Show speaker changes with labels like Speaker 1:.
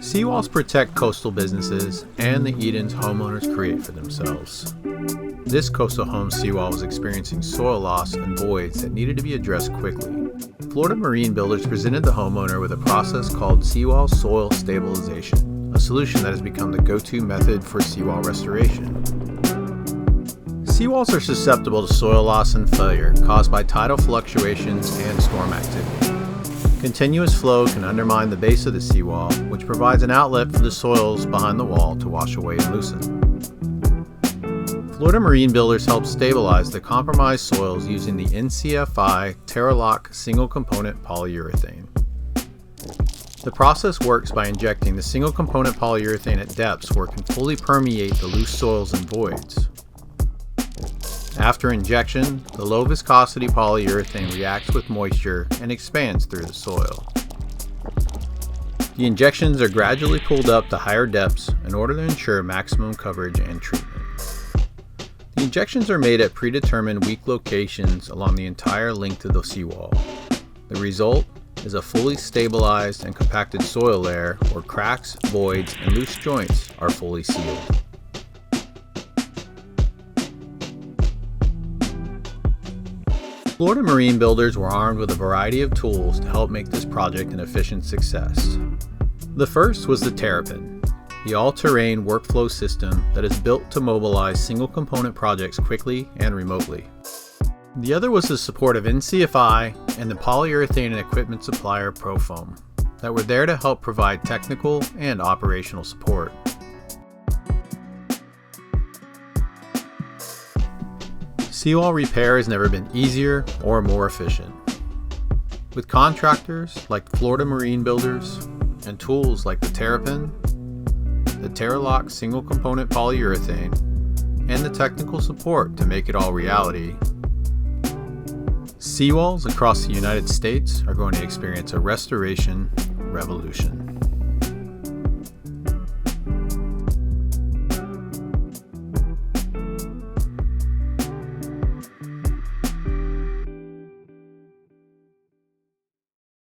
Speaker 1: Seawalls protect coastal businesses and the Edens homeowners create for themselves. This coastal home seawall was experiencing soil loss and voids that needed to be addressed quickly. Florida marine builders presented the homeowner with a process called seawall soil stabilization, a solution that has become the go-to method for seawall restoration. Seawalls are susceptible to soil loss and failure caused by tidal fluctuations and storm activity. Continuous flow can undermine the base of the seawall, which provides an outlet for the soils behind the wall to wash away and loosen. Florida marine builders help stabilize the compromised soils using the NCFI Terra-Lok Single Component Polyurethane. The process works by injecting the single component polyurethane at depths where it can fully permeate the loose soils and voids. After injection, the low viscosity polyurethane reacts with moisture and expands through the soil. The injections are gradually pulled up to higher depths in order to ensure maximum coverage and treatment. The injections are made at predetermined weak locations along the entire length of the seawall. The result is a fully stabilized and compacted soil layer where cracks, voids, and loose joints are fully sealed. Florida marine builders were armed with a variety of tools to help make this project an efficient success. The first was the Terrapin, the all-terrain workflow system that is built to mobilize single-component projects quickly and remotely. The other was the support of NCFI and the polyurethane and equipment supplier ProFoam that were there to help provide technical and operational support. Seawall repair has never been easier or more efficient. With contractors like Florida Marine Builders and tools like the Terrapin, the Terra-Lok Single Component Polyurethane, and the technical support to make it all reality, seawalls across the United States are going to experience a restoration revolution.